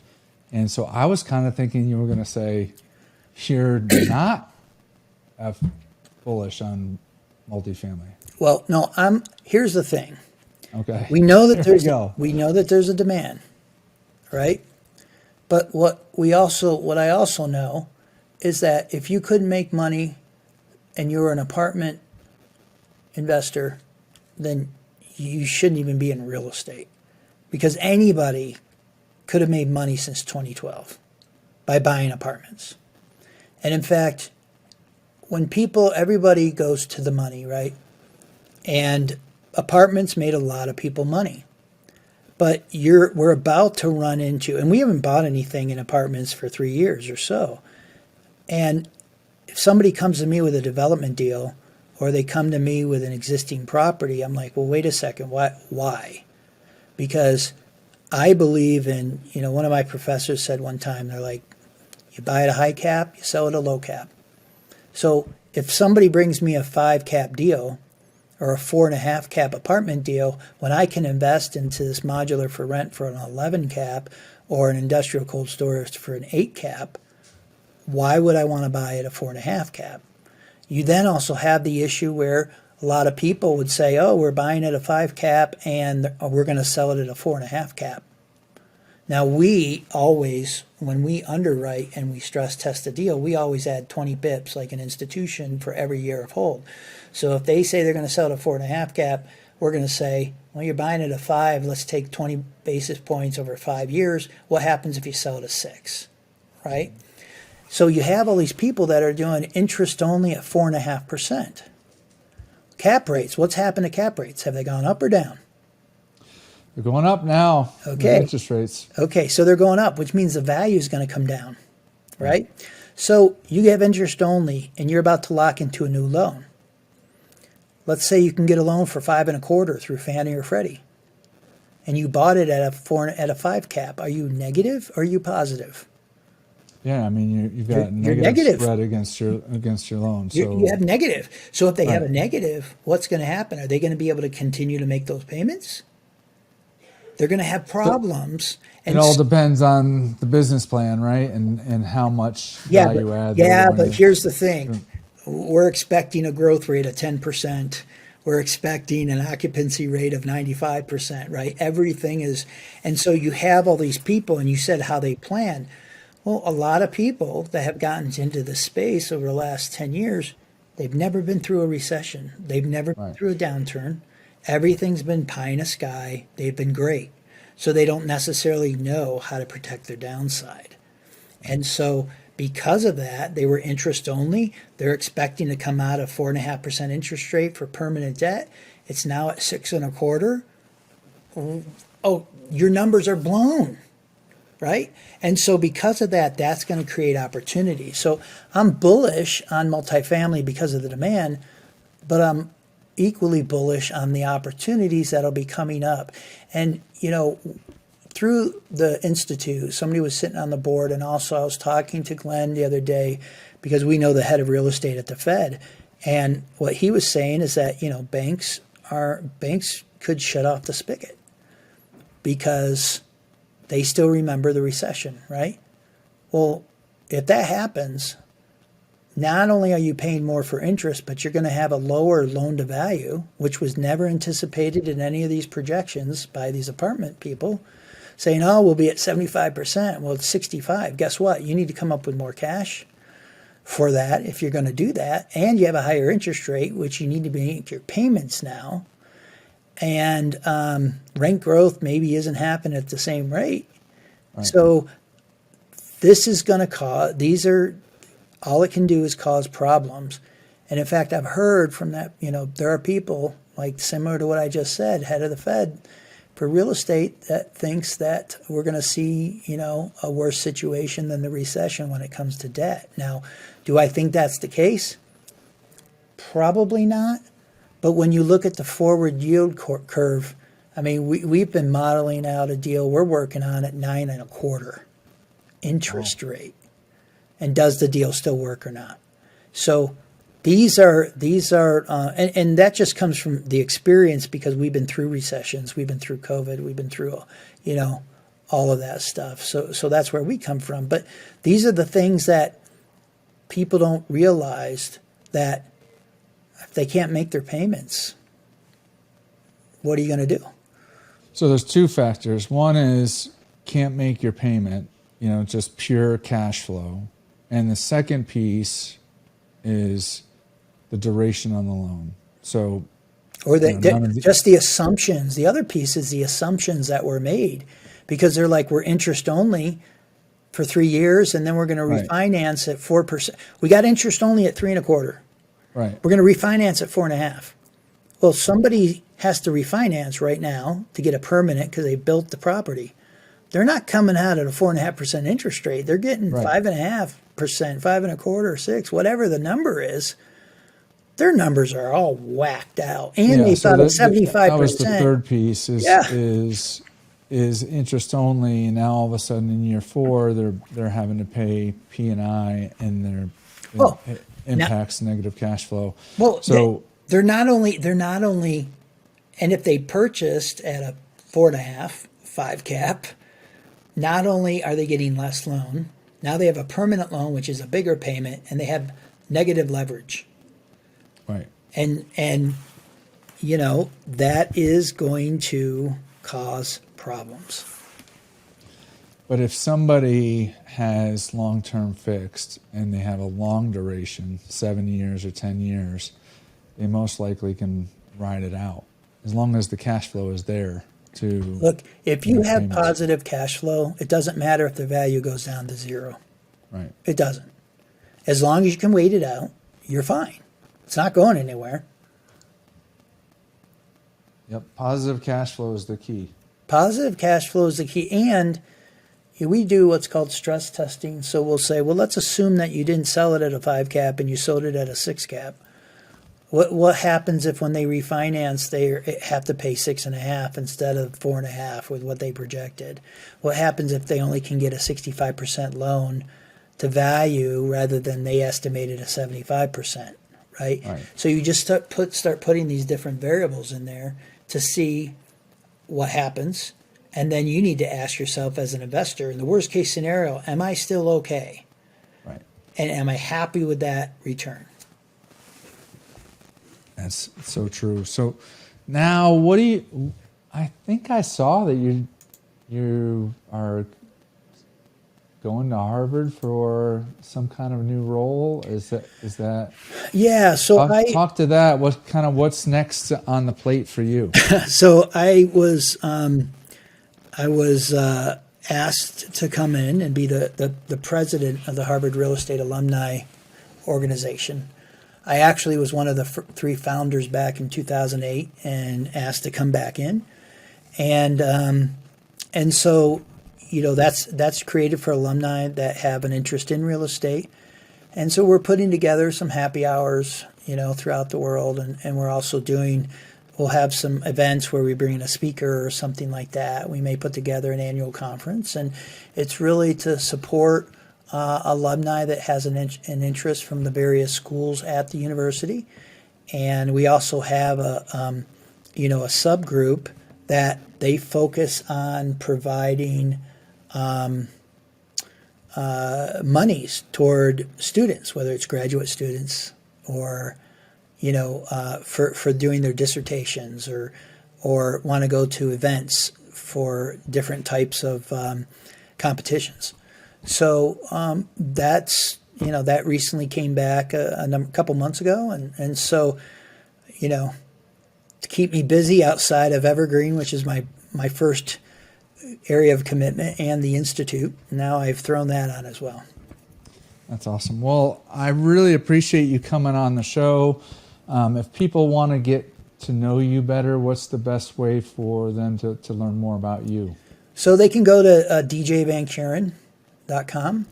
And so I was kind of thinking you were going to say you're not bullish on multifamily. Well, no, here's the thing. Okay. We know that We go. there's a demand, right? But what I also know is that if you couldn't make money and you were an apartment investor, then you shouldn't even be in real estate, because anybody could have made money since 2012 by buying apartments. And in fact, everybody goes to the money, right? And apartments made a lot of people money. But we're about to run into, and we haven't bought anything in apartments for 3 years or so. And if somebody comes to me with a development deal, or they come to me with an existing property, I'm like, well, wait a second, why? Because I believe in, one of my professors said one time, they're like, you buy at a high cap, you sell at a low cap. So if somebody brings me a 5 cap deal or a 4.5 cap apartment deal, when I can invest into this modular for rent for an 11 cap or an industrial cold storage for an 8 cap, why would I want to buy at a 4.5 cap? You then also have the issue where a lot of people would say, oh, we're buying at a 5 cap and we're going to sell it at a 4.5 cap. Now, we always, when we underwrite and we stress test a deal, we always add 20 bips like an institution for every year of hold. So if they say they're going to sell at a 4.5 cap, we're going to say, well, you're buying at a 5, let's take 20 basis points over 5 years. What happens if you sell at a 6, right? So you have all these people that are doing interest only at 4.5%. Cap rates, what's happened to cap rates? Have they gone up or down? They're going up now. Okay. Interest rates. Okay, so they're going up, which means the value is going to come down, right? So you have interest only and you're about to lock into a new loan. Let's say you can get a loan for 5.25% through Fannie or Freddie, and you bought it at a 5 cap. Are you negative or are you positive? Yeah, I mean you've got negative spread against your loan. So You have negative. So if they have a negative, what's going to happen? Are they going to be able to continue to make those payments? They're going to have problems. It all depends on the business plan, right? And how much value add. Yeah, but here's the thing. We're expecting a growth rate of 10%. We're expecting an occupancy rate of 95%, right? Everything is, and so you have all these people, and you said how they plan. Well, a lot of people that have gotten into this space over the last 10 years, they've never been through a recession. They've never been through a downturn. Everything's been pie in the sky. They've been great. So they don't necessarily know how to protect their downside. And so because of that, they were interest only. They're expecting to come out of 4.5% interest rate for permanent debt. It's now at 6.25%. Oh, your numbers are blown, right? And so because of that, that's going to create opportunity. So I'm bullish on multifamily because of the demand, but I'm equally bullish on the opportunities that'll be coming up. And, through the Institute, somebody was sitting on the board, and also I was talking to Glenn the other day because we know the head of real estate at the Fed. And what he was saying is that, banks could shut off the spigot because they still remember the recession, right? Well, if that happens, not only are you paying more for interest, but you're going to have a lower loan to value, which was never anticipated in any of these projections by these apartment people, saying, oh, we'll be at 75%. Well, it's 65. Guess what? You need to come up with more cash for that if you're going to do that. And you have a higher interest rate, which you need to make your payments now. And rent growth maybe isn't happening at the same rate. Right. So this is going to cause, all it can do is cause problems. And in fact, I've heard from that, there are people like similar to what I just said, head of the Fed for real estate, that thinks that we're going to see, a worse situation than the recession when it comes to debt. Now, do I think that's the case? Probably not. But when you look at the forward yield curve, I mean, we've been modeling out a deal we're working on at 9.25% interest rate. And does the deal still work or not? So these are, and that just comes from the experience because we've been through recessions, we've been through COVID, we've been through, all of that stuff. So that's where we come from. But these are the things that people don't realize, that if they can't make their payments, what are you going to do? So there's two factors. One is can't make your payment, just pure cash flow. And the second piece is the duration on the loan. So, or just the assumptions. The other piece is the assumptions that were made, because they're like, we're interest only for 3 years, and then we're going to refinance at 4%. We got interest only at 3.25. Right. We're going to refinance at 4.5. Well, somebody has to refinance right now to get a permanent because they built the property. They're not coming out at a 4.5% interest rate. They're getting 5.5%, 5.25, 6, whatever the number is. Their numbers are all whacked out, and they thought of 75%. That was the third piece. Is interest only, and now all of a sudden in year 4 they're having to pay P&I, and impacts negative cash flow. Well, so they're not only, and if they purchased at a 4.5, 5 cap, not only are they getting less loan, now they have a permanent loan, which is a bigger payment, and they have negative leverage. Right. And that is going to cause problems. But if somebody has long-term fixed and they have a long duration, 7 years or 10 years, they most likely can ride it out as long as the cash flow is there to look. If you have payments. Positive cash flow, it doesn't matter if the value goes down to 0. Right. It doesn't. As long as you can wait it out, you're fine. It's not going anywhere. Yep. Positive cash flow is the key. Positive cash flow is the key. And we do what's called stress testing. So we'll say, well, let's assume that you didn't sell it at a 5 cap and you sold it at a 6 cap. What happens if when they refinance, they have to pay 6.5 instead of 4.5 with what they projected? What happens if they only can get a 65% loan to value rather than they estimated a 75%, right? So you just start putting these different variables in there to see what happens. And then you need to ask yourself as an investor, in the worst case scenario, am I still okay? Right. And am I happy with that return? That's so true. So now I think I saw that you are going to Harvard for some kind of new role. Is that? Yeah. So talk to that. What's next on the plate for you? So I was asked to come in and be the president of the Harvard Real Estate Alumni Organization. I actually was one of the 3 founders back in 2008 and asked to come back in. And so, that's created for alumni that have an interest in real estate. And so we're putting together some happy hours, throughout the world. And we're also we'll have some events where we bring in a speaker or something like that. We may put together an annual conference. And it's really to support alumni that has an interest from the various schools at the university. And we also have a subgroup that they focus on providing monies toward students, whether it's graduate students or, for doing their dissertations or want to go to events for different types of competitions. So that recently came back a couple months ago, and so to keep me busy outside of Evergreen, which is my first area of commitment, and the Institute, now I've thrown that on as well. That's awesome. Well, I really appreciate you coming on the show. If people want to get to know you better, what's the best way for them to learn more about you? So they can go to djvankeuren.com,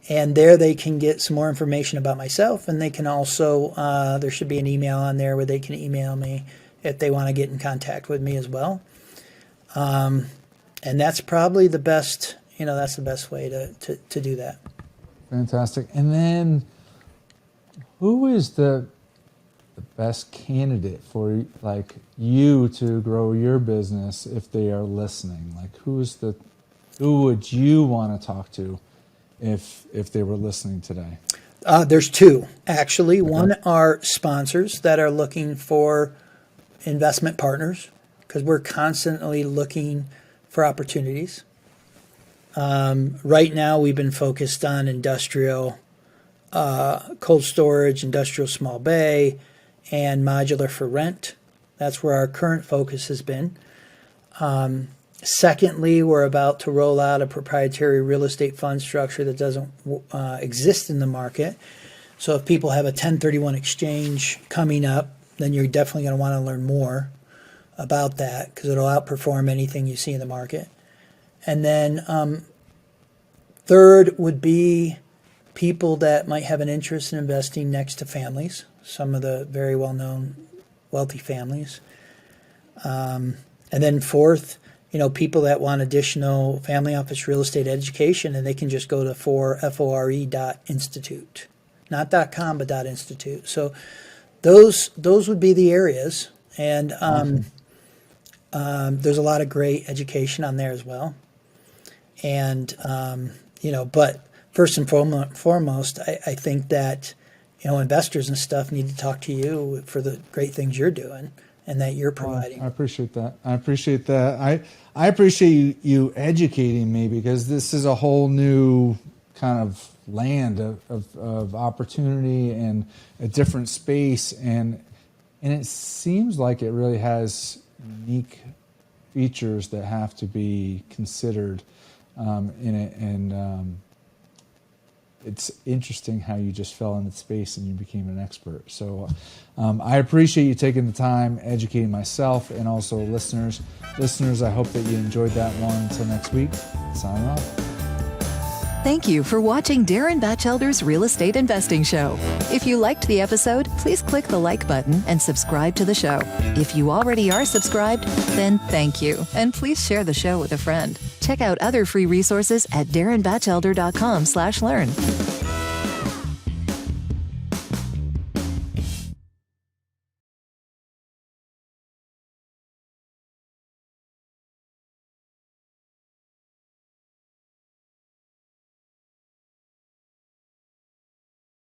and there they can get some more information about myself, and they can also there should be an email on there where they can email me if they want to get in contact with me as well. And that's probably the best way to do that. Fantastic. And then who is the best candidate for you to grow your business if they are listening? Like who's the who would you want to talk to if they were listening today? There's two, actually. Okay. One are sponsors that are looking for investment partners, because we're constantly looking for opportunities. Right now, we've been focused on industrial cold storage, industrial small bay, and modular for rent. That's where our current focus has been. Secondly, we're about to roll out a proprietary real estate fund structure that doesn't exist in the market. So if people have a 1031 exchange coming up, then you're definitely going to want to learn more about that, because it'll outperform anything you see in the market. And then third would be people that might have an interest in investing next to families, some of the very well-known wealthy families. And then fourth, people that want additional family office real estate education, and they can just go to FORE.institute, not .com, but .institute. So those would be the areas. And there's a lot of great education on there as well. And, but first and foremost, I think that, investors and stuff need to talk to you for the great things you're doing and that you're providing. I appreciate that. I appreciate you educating me, because this is a whole new kind of land of opportunity and a different space. And it seems like it really has unique features that have to be considered in it. And it's interesting how you just fell into space and you became an expert. So I appreciate you taking the time, educating myself and also listeners. Listeners, I hope that you enjoyed that one. Until next week, sign off. Thank you for watching Darin Batchelder's Real Estate Investing Show. If you liked the episode, please click the like button and subscribe to the show. If you already are subscribed, then thank you. And please share the show with a friend. Check out other free resources at darinbatchelder.com/learn.